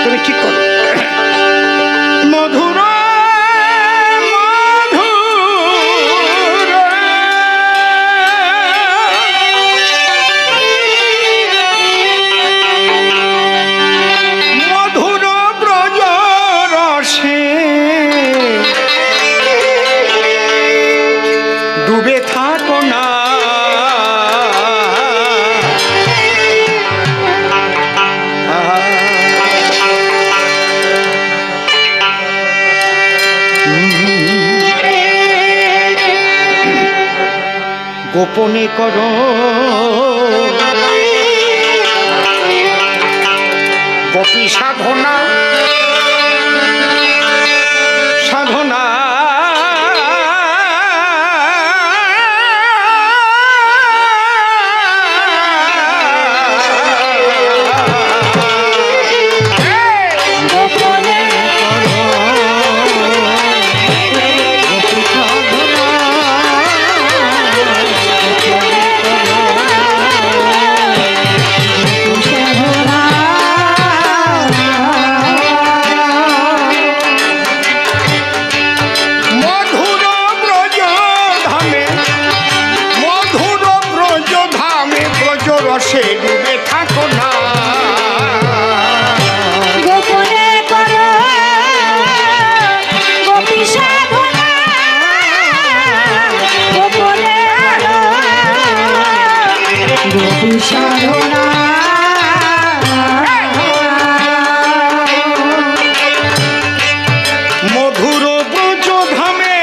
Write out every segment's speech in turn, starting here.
তুমি ঠিক করো। মধুর ডুবে থাকো না, গোপনে করো গোপী সাধনা, সাধনা রসে ডুবে থাকো না, গোপনে করো গোপী সাধনা, গোপনে করো গোপী সাধনা। মধুর ব্রজ ধামে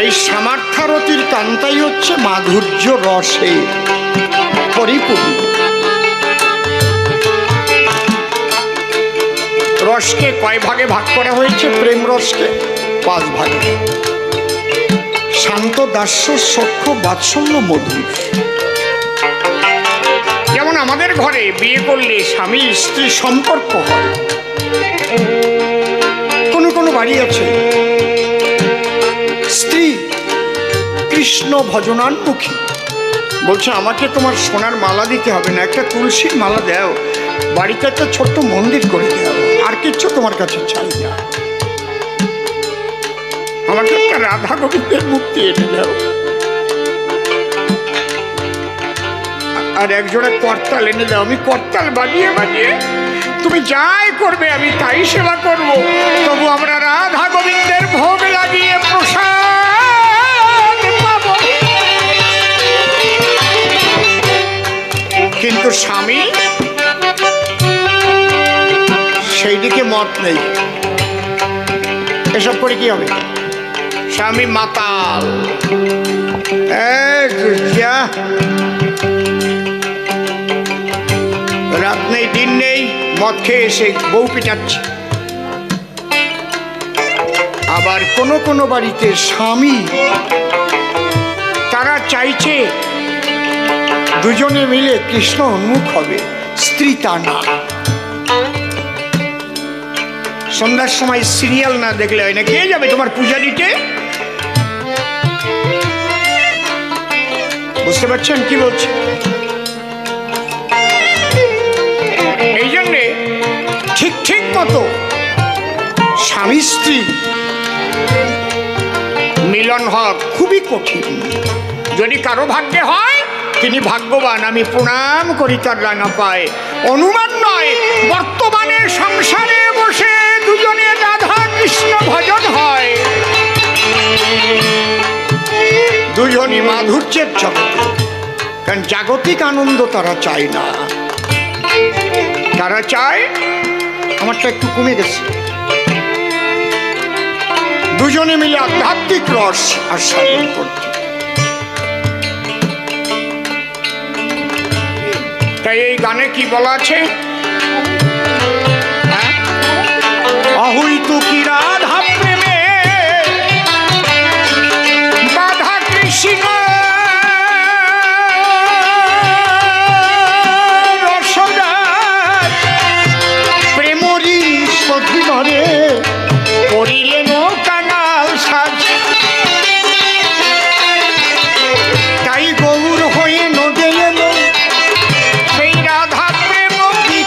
এই সামার্থারতির কান্তাই হচ্ছে মাধুর্য রসে পরিপূর্ণ। রসকে কয় ভাগে ভাগ করা হয়েছে? প্রেম রসকে 5 ভাগে। শান্ত, দাস্য, সখ্য, বাৎসল্য, মধুর। যেমন আমাদের ঘরে বিয়ে করলে স্বামী স্ত্রী সম্পর্ক হয়, কোনো কোনো বাড়ি আছে স্ত্রী কৃষ্ণ ভজনান্মুখী, বলছে আমাকে তোমার সোনার মালা দিতে হবে না, একটা তুলসীর মালা দাও, বাড়িতে একটা ছোট্ট মন্দির করে দাও, আর কিচ্ছু তোমার কাছে চাই না, আমাকে একটা রাধা গোবিন্দের মূর্তি এনে দাও। আর একজোড়া করতাল এনে দাও, আমি করতাল বাজিয়ে বাজিয়ে তুমি যাই করবে আমি তাই সেবা করব, তবু আমরা রাধা গোবিন্দের ভোগ লাগিয়ে প্রসাদ পাব। কিন্তু স্বামী এদিকে মত নেই, এসব করে কি হবে? স্বামী মাতাল। যা, রাত নেই দিন নেই, মদ খেয়ে এসে বউ পিটাচ্ছে। আবার কোনো কোনো বাড়িতে স্বামী তারা চাইছে দুজনে মিলে কৃষ্ণ উন্মুখ হবে, স্ত্রী তা না। সন্ধ্যার সময় সিরিয়াল না দেখলে হয় না, কে যাবে তোমার পূজা দিতে? বুঝতে পারছেন কি বলছি? এই জন্যে ঠিক ঠিক মতো স্বামী স্ত্রী মিলন হওয়া খুবই কঠিন। যদি কারো ভাগ্যে হয় তিনি ভাগ্যবান, আমি প্রণাম করি তার রাঙা পায়। অনুমান নয়, বর্তমানে সংসারে বসে দুজনে রাধা কৃষ্ণ ভজন হয়, দুজনই মাধুর্যের জগতে। কারণ জাগতিক আনন্দ তারা চায় না, তারা চায়, আমারটা একটু কমে গেছে, দুজনে মিলে আধ্যাত্মিক রস আস্বাদন করতে। তাই এই গানে কি বলা আছে? অহৈতু কি রাধা প্রেমে বাধা কৃষ্ণ রসদাস প্রেমরি সখী ধরে করিলেন কানাল সাজ। তাই গৌর হয়ে নদে এলো সেই রাধা প্রেম কি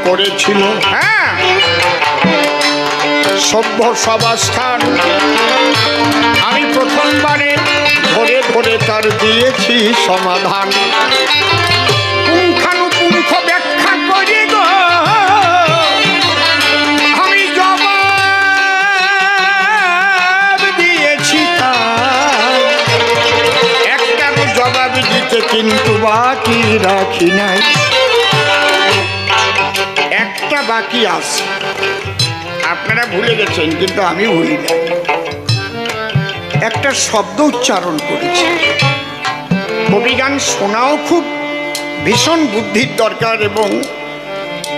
করেছিল। হ্যাঁ, সভ্য সবাস্থান আমি প্রথমবারে ধরে ধরে তার দিয়েছি সমাধান। পুঙ্খানুপুঙ্খ ব্যাখ্যা করে গো আমি জবাব দিয়েছি তার। একটার জবাব দিতে কিন্তু বাকি রাখি নাই, একটা বাকি আছে। আপনারা ভুলে গেছেন কিন্তু আমি ভুলি না। একটা শব্দ উচ্চারণ করেছি। কবিগান শোনাও খুব ভীষণ বুদ্ধির দরকার এবং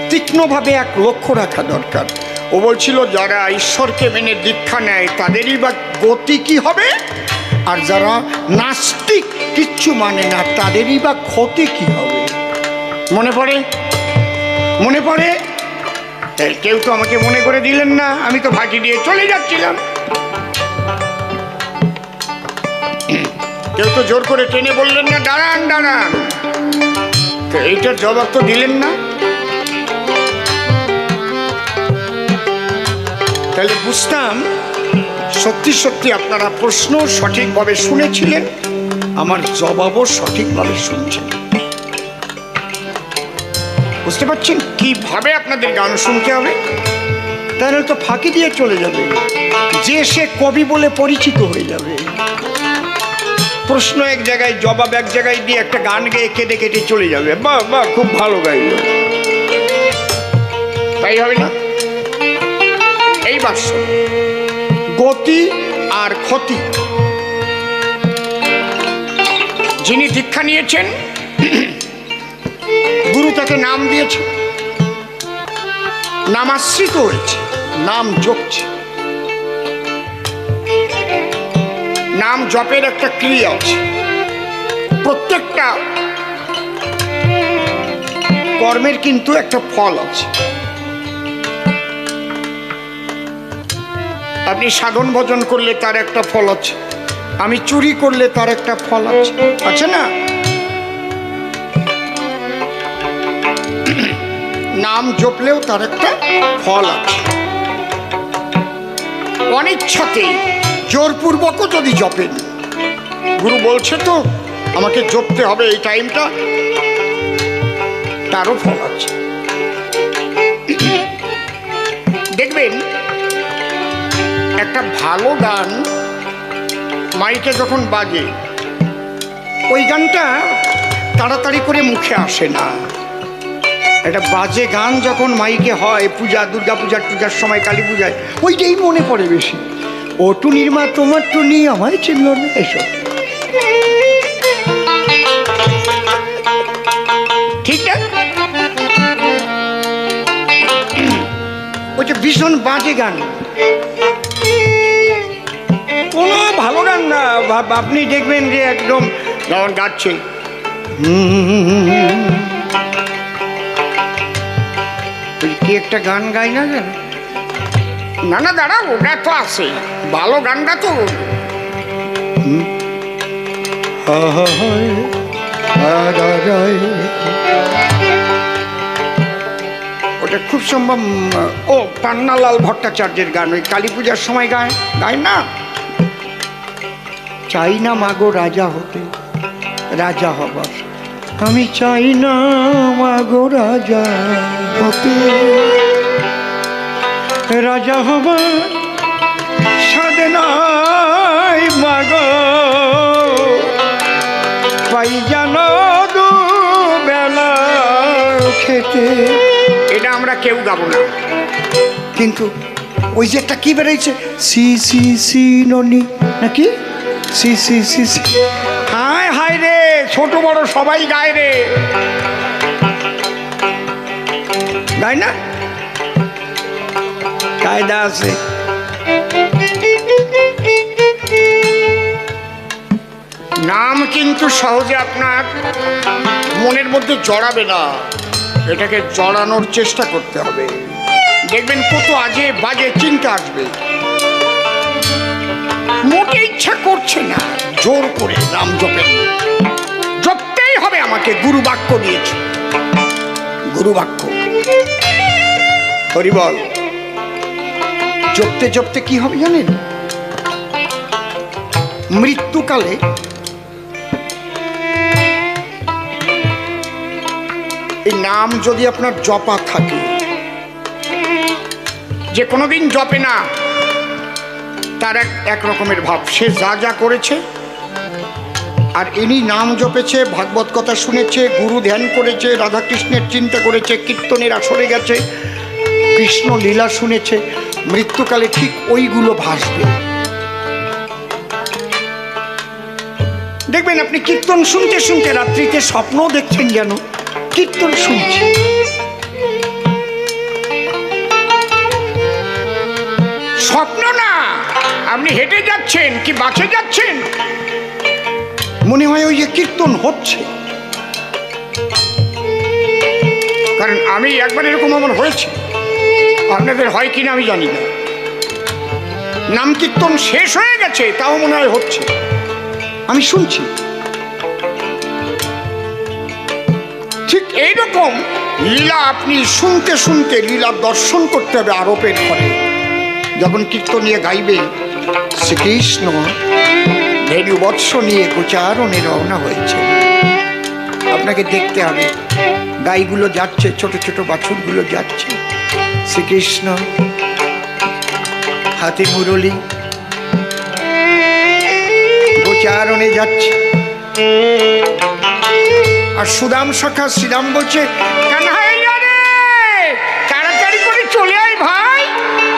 তীক্ষ্ণভাবে এক লক্ষ্য রাখা দরকার। ও বলছিল যারা ঈশ্বরকে মেনে দীক্ষা নেয় তাদেরই বা গতি কি হবে, আর যারা নাস্তিক কিচ্ছু মানে না তাদেরই বা ক্ষতি কি হবে। মনে পড়ে? মনে পড়ে? কেউ তো আমাকে মনে করে দিলেন না, আমি তো ফাঁকি দিয়ে চলে যাচ্ছিলাম। কেউ তো জোর করে টেনে বললেন না দাঁড়ান দাঁড়ান, তো এইটার জবাব তো দিলেন না। তাহলে বুঝতাম সত্যি সত্যি আপনারা প্রশ্ন সঠিকভাবে শুনেছিলেন, আমার জবাবও সঠিকভাবে শুনছেন। বুঝতে পারছেন কিভাবে আপনাদের গান শুনতে হবে? তাহলে তো ফাঁকি দিয়ে চলে যাবে, যে সে কবি বলে পরিচিত হয়ে যাবে। প্রশ্ন এক জায়গায়, জবাব এক জায়গায় দিয়ে একটা গান গেয়ে কেটে কেটে চলে যাবে। বাহ বাহ, খুব ভালো গাইল, তাই হবে না? এইবার গতি আর ক্ষতি। যিনি দীক্ষা নিয়েছেন গুরু তাকে নাম দিয়েছে, নামাশ্রিত হয়েছে, নাম জপছে। নাম জপের একটা ক্রিয়া আছে, প্রত্যেকটা কর্মের কিন্তু একটা ফল আছে। আপনি সাধন ভজন করলে তার একটা ফল আছে, আমি চুরি করলে তার একটা ফল আছে, আছে না? নাম জপলেও তার একটা ফল আছে। অনিচ্ছাতেই জোরপূর্বকও যদি জপেন, গুরু বলছে তো আমাকে জপতে হবে এই টাইমটা, তারও ফল আছে। দেখবেন একটা ভালো গান মাইকে যখন বাজে, ওই গানটা তাড়াতাড়ি করে মুখে আসে না। একটা বাজে গান যখন মাইকে হয় পূজা, দুর্গা পূজার পূজার সময়, কালী পূজায়, ওইটাই মনে পড়ে বেশি। ও টুনির মা তোমার টুনি আমায় চিনল না, এসব ঠিক না? ওইটা ভীষণ বাজে গান, কোনো ভালো গান না। আপনি দেখবেন যে একদম যখন গাচ্ছে কি একটা গান গাই না কেন? না না দাঁড়া, ওটা তো আছে, ভালো গানটা তো ওটা খুব সম্ভব ও পান্নালাল ভট্টাচার্যের গান, ওই কালী পূজার সময় গায়, গায় না? চাই না মাগো রাজা হতে, রাজা হবার আমি চাই না মাগো রাজা হতে, রাজা হবার সাধে নাই মাগো, পাই জানো দু বেলা খেতে। এটা আমরা কেউ গাবো না, কিন্তু ওই যে একটা কি বেরোইছে, সি সি সি ননি নাকি, সি সি সি সি, হায় হায় রে, ছোট বড় সবাই গায় রে, গায় না? কায়দা আছে। নাম কিন্তু সহজে আপনার মনের মধ্যে জড়াবে না, এটাকে জড়ানোর চেষ্টা করতে হবে। দেখবেন কত আজে বাজে চিন্তা আসবে, মোটে ইচ্ছা করছে না, জোর করে নাম জপেন, জপতেই হবে আমাকে। গুরু বাক্য দিয়েছে, গুরু বাক্য। হরি বল। জপতে জপতে কি হবে জানেন? মৃত্যুকালে এই নাম যদি আপনার জপা থাকে, যে কোনোদিন জপে না তার এক রকমের ভাব, সে যা যা করেছে, আর ইনি নাম জপেছে, ভাগবত কথা শুনেছে, গুরু ধ্যান করেছে, রাধাকৃষ্ণের চিন্তা করেছে, কীর্তনের আসরে গেছে, কৃষ্ণ লীলা শুনেছে, মৃত্যুকালে ঠিক ওইগুলো ভাসবে। দেখবেন আপনি কীর্তন শুনতে শুনতে রাত্রিতে স্বপ্ন দেখছেন, যেন কীর্তন শুনছেন। স্বপ্ন না, আপনি হেঁটে যাচ্ছেন কি বাসে যাচ্ছেন, মনে হয় ওই যে কীর্তন হচ্ছে। কারণ আমি একবার এরকম আমার হয়েছে, আপনাদের হয় কিনা আমি জানি না। নাম কীর্তন শেষ হয়ে গেছে, তাও মনে হয় হচ্ছে, আমি শুনছি। ঠিক এইরকম লীলা আপনি শুনতে শুনতে লীলা দর্শন করতে হবে আরোপের ঘরে। যখন কীর্তন নিয়ে গাইবে, শ্রীকৃষ্ণ ধেনু বৎস নিয়ে গোচারণে রওনা হয়েছে, আপনাকে দেখতে হবে গাইগুলো যাচ্ছে, ছোট ছোট বাছুরগুলো যাচ্ছে, শ্রীকৃষ্ণ হাতে মুরলি গোচারণে যাচ্ছে। আর সুদাম সখা শ্রীরাম বলছে, কানহাইয়া রে, তাড়াতাড়ি করে চলে আয় ভাই।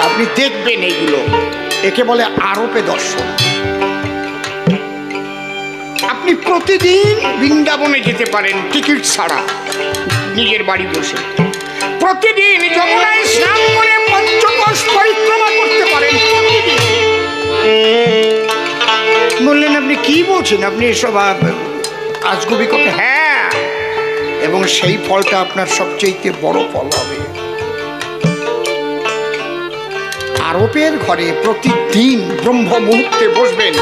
আপনি দেখবেন এইগুলো, একে বলে আরোপে দর্শন। আপনি প্রতিদিন বৃন্দাবনে যেতে পারেন টিকিট ছাড়া, নিজের বাড়ি বসে। প্রতিদিন যমুনায় স্নান করে পঞ্চকোশ পরিক্রমা করতে পারেন প্রতিদিন। বললেন আপনি কি বলছেন, আপনি এসব আজগুবি কথা? হ্যাঁ, এবং সেই ফলটা আপনার সবচেয়ে বড় ফল হবে। আরোপের ঘরে প্রতিদিন ব্রহ্ম মুহূর্তে বসবেন।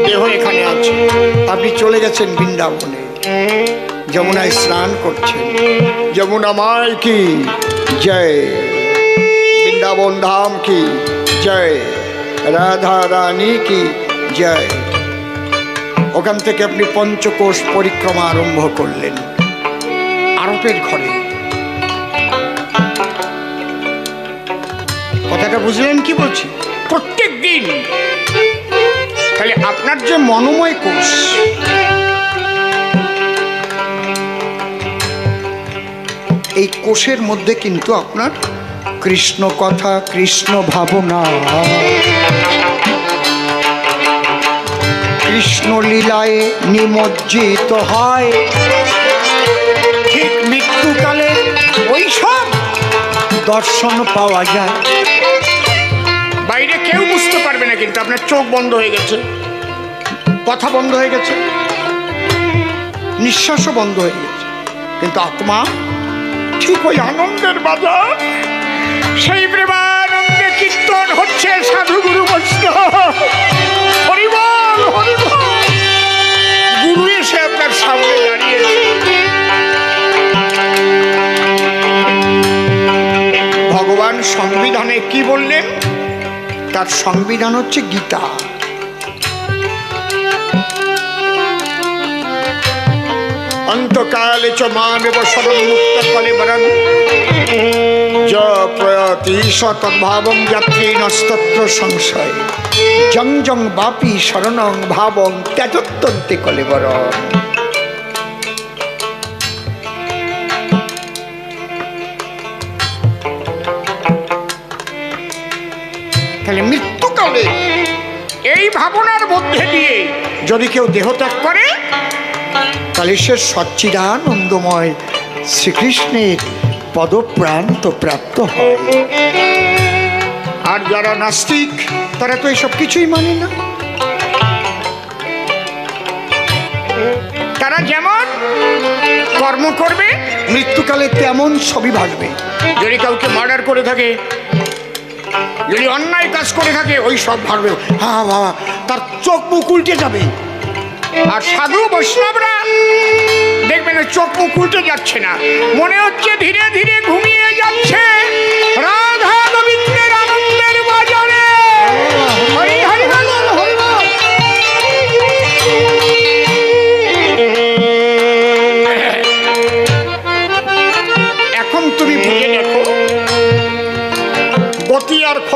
দেহ এখানে আছে, আপনি চলে গেছেন বৃন্দাবনে, যমুনায় স্নান করছেন। যমুনা মাই কি জয়, বৃন্দাবন ধাম কি জয়, রাধা রানী কি জয়। ওখান থেকে আপনি পঞ্চকোশ পরিক্রমা আরম্ভ করলেন আরোপের ঘরে। কথাটা বুঝলেন কি বলছি? প্রত্যেক দিন। তাহলে আপনার যে মনোময় কোষ, এই কোষের মধ্যে কিন্তু আপনার কৃষ্ণ কথা, কৃষ্ণ ভাবনা, কৃষ্ণ লীলায় নিমজ্জিত হয়। ঠিক মৃত্যুকালে ওইসব দর্শন পাওয়া যায়। বাইরে কেউ বুঝতে পারবে না, কিন্তু আপনার চোখ বন্ধ হয়ে গেছে, কথা বন্ধ হয়ে গেছে, নিঃশ্বাসও বন্ধ হয়ে গেছে, কিন্তু আত্মা ঠিক ওই আনন্দের বাজার, সেই প্রেমানন্দে কীর্তন হচ্ছে, সাধু গুরু বৈষ্ণব হরি বল হরি বল। গুরু এসে আপনার সামনে দাঁড়িয়েছে। ভগবান সংবিধানে কি বললেন? তার সংবিধান হচ্ছে গীতা। অন্তকালে চ মামেব শরণমুক্ত কলেবরং য প্রয়াতি তদ্ভাবং যাত্রী নস্তত্র সংশয় জং জং বাপি শরণং ভাবং ত্যাজত্যন্তে কলেবরং। তাহলে মৃত্যুকালে এই ভাবনার মধ্যে দিয়ে যদি কেউ দেহত্যাগ করে, তাহলে সে সচ্চিদানন্দময় শ্রীকৃষ্ণের পদপ্রান্ত প্রাপ্ত হয়। আর যারা নাস্তিক, তারা তো এসব কিছুই মানে না। তারা যেমন কর্ম করবে, মৃত্যুকালে তেমন ছবি ভাসবে। যদি কাউকে মার্ডার করে থাকে, যদি অন্যায় কাজ করে থাকে, ওই সব ভাববে, হ্যাঁ বাবা, তার চোখ মুখ উল্টে যাবে। আর সাধু বৈষ্ণবরা দেখবেন চোখ মুখ উল্টে যাচ্ছে না, মনে হচ্ছে ধীরে ধীরে ঘুমিয়ে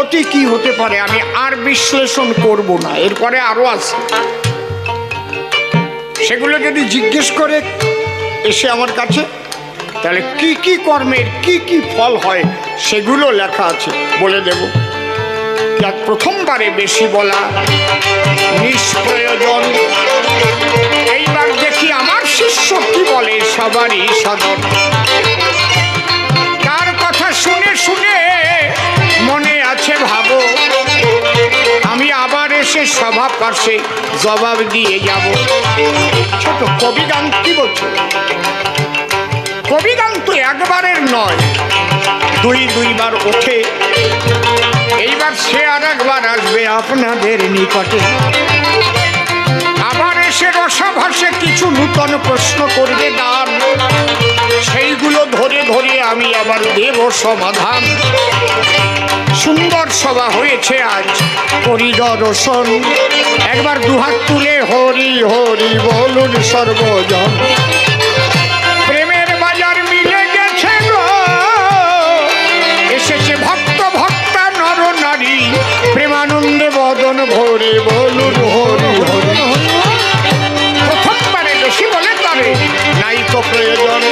ক্ষতি কি হতে পারে আমি আর বিশ্লেষণ করব না, এরপরে আরো আছে। সেগুলো যদি জিজ্ঞেস করে এসে আমার কাছে, তাহলে কি কি কর্মের কি কি ফল হয় সেগুলো লেখা আছে, বলে দেব। যাক, প্রথমবারে বেশি বলা নিষ্প্রয়োজন। এইবার দেখি আমার শিষ্য কি বলে সবারই সদন। তার কথা শুনে শুনে মনে আছে ভাবো, আমি আবার এসে সভা পাশে জবাব দিয়ে যাব। ছোট কবিগান কি বলছো? কবিগান তো একবারের নয়, দুইবার ওঠে। এইবার সে আর একবার আসবে আপনাদের নিকটে, আবার এসে রসাভাসে কিছু নূতন প্রশ্ন করবে দান, সেইগুলো ধরে ধরে আমি আবার দেব সমাধান। সুন্দর সভা হয়েছে আজ পরিদর্শন, একবার দুহাত তুলে হরি হরি বলুন সর্বজন। প্রেমের বাজার মিলে গেছে গো, এসেছে ভক্ত ভক্তা নর নারী, প্রেমানন্দে বদন ভরে বলুন হরি হরি। প্রথমবারে বেশি বলে তবে নাই তো প্রয়োজন,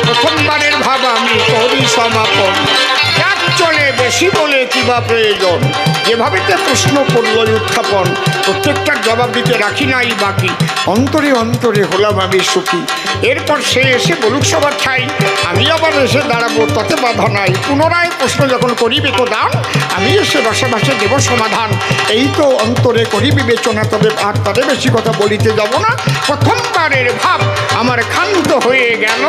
প্রথমবারের ভাব আমি করি সমাপন। যাক চলে, বেশি বলে কিবা প্রয়োজন। যেভাবে প্রশ্ন করল উত্থাপন, প্রত্যেকটার জবাব দিতে রাখি নাই বাকি। অন্তরে অন্তরে হলাম আমি সুখী। এরপর সে এসে বলুক সবার ঠাই, আমি আবার এসে দাঁড়াবো, তাতে বাধা নাই। পুনরায় প্রশ্ন যখন করিবে তো দান, আমি এসে রসাভাসে দেব সমাধান। এই তো অন্তরে করি বিবেচনা, তবে আর তাদের বেশি কথা বলিতে যাব না। প্রথমবারের ভাব আমার ক্ষান্ত হয়ে গেল।